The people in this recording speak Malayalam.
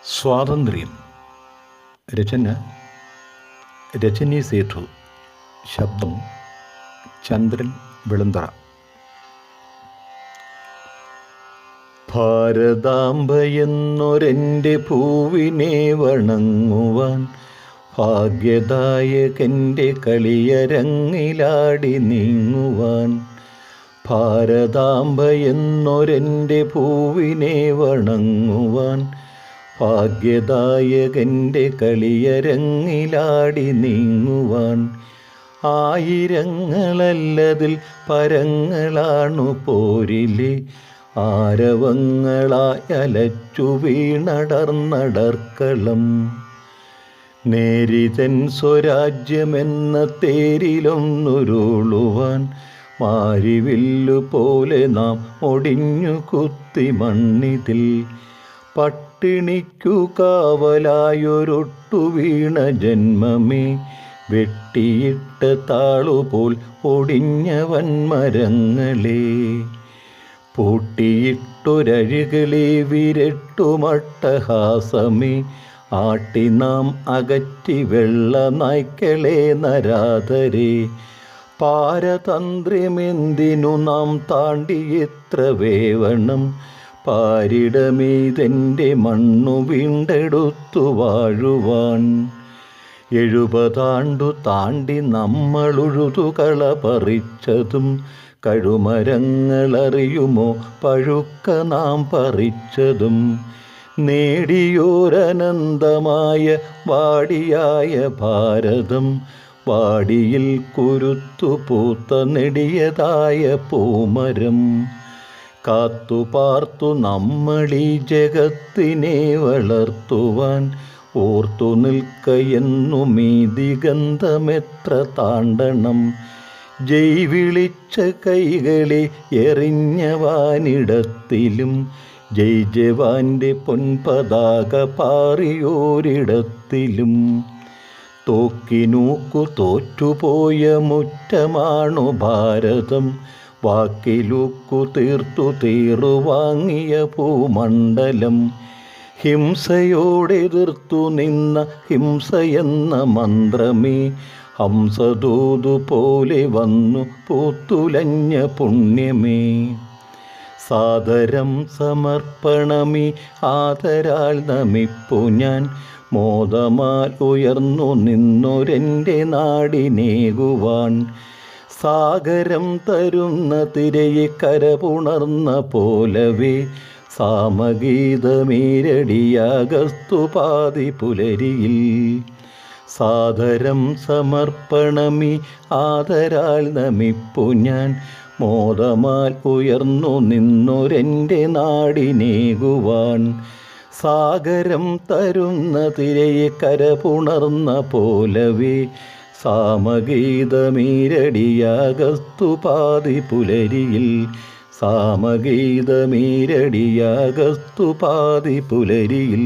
സ്വാതന്ത്ര്യം. രചന രജനി സേഠു. ശബ്ദം ചന്ദ്രൻ വിളന്തറ. ഭാരതാംബയെന്നൊരെൻ്റെ ഭൂവിനെ വണങ്ങുവാൻ ഭാഗ്യദായകൻ്റെ കളിയരങ്ങിലാടി നീങ്ങുവാൻ. ഭാരതാംബയെന്നൊരെൻ്റെ ഭൂവിനെ വണങ്ങുവാൻ ഭാഗ്യദായകൻ്റെ കളിയരങ്ങിലാടി നീങ്ങുവാൻ. ആയിരങ്ങളല്ലതിൽ പരങ്ങളാണു പോരിലെ ആരവങ്ങളായലച്ചു വീണടർന്നടർക്കളം. നേരിതൻ സ്വരാജ്യമെന്ന തേരിലൊന്നുരുളുവാൻ മാരിവില്ലു പോലെ നാം ഒടിഞ്ഞു കുത്തി മണ്ണിതിൽ. പട്ടിണിക്കു കാവലായൊരൊട്ടു വീണ ജന്മമേ, വെട്ടിയിട്ട താളുപോൽ ഒടിഞ്ഞ വൻമരങ്ങളെ. പൂട്ടിയിട്ടൊരഴികളെ വിരട്ടുമട്ടഹാസമേ, ആട്ടി നാം അകറ്റി വെള്ള നായ്ക്കളെ നരാധരെ. പാരതന്ത്ര്യമെന്തിനു നാം താണ്ടിയെത്ര വേവണം, പാരിടമീതെൻ്റെ മണ്ണു വീണ്ടെടുത്തു വാഴുവാൻ. 70 താണ്ടി നമ്മളുഴുതുകള പറിച്ചതും കഴുമരങ്ങളറിയുമോ പഴുക്ക നാം പറിച്ചതും. നേടിയോരനന്തമായ വാടിയായ ഭാരതം, വാടിയിൽ കുരുത്തു പൂത്ത നെടിയതായ പൂമരം. കാത്തുപാർത്തു നമ്മളീ ജഗത്തിനെ വളർത്തുവാൻ ഓർത്തു നിൽക്കയെന്നുമീ ദിഗന്ധമെത്ര താണ്ടണം. ജയ് വിളിച്ച കൈകളെ എറിഞ്ഞവാനിടത്തിലും, ജയ് ജവാന്റെ പൊൻപതാക പാറിയോരിടത്തിലും. തോക്കിനൂക്കു തോറ്റുപോയ മുറ്റമാണു ഭാരതം, വാക്കിലൂക്കു തീർത്തു തീറുവാങ്ങിയ ഭൂമണ്ഡലം. ഹിംസയോടെതിർത്തു നിന്ന ഹിംസയെന്ന മന്ത്രമേ, ഹംസദൂതു പോലെ വന്നു പൂത്തുലഞ്ഞ പുണ്യമേ. സാദരം സമർപ്പണമീ ആദരാൽ നമിപ്പു ഞാൻ, മോദമാൽ ഉയർന്നു നിന്നൊരെൻ്റെ നാടിനേകുവാൻ. സാഗരം തരുന്ന തിരയെ കരപുണർന്ന പോലവേ, സാമഗീതമീരടിയാഗസ്തുപാതി പുലരിയിൽ. സാദരം സമർപ്പണമീ ആദരാൽ നമിപ്പു ഞാൻ, മോദമാൽ ഉയർന്നു നിന്നൊരെൻ്റെ നാടിനേകുവാൻ. സാഗരം തരുന്ന തിരയെ കരപുണർന്ന പോലവേ, സാമഗീതമീരടിയാഗസ്തുപാതി പുലരിയിൽ. സാമഗീതമീരടിയാഗസ്തുപാതി പുലരിയിൽ.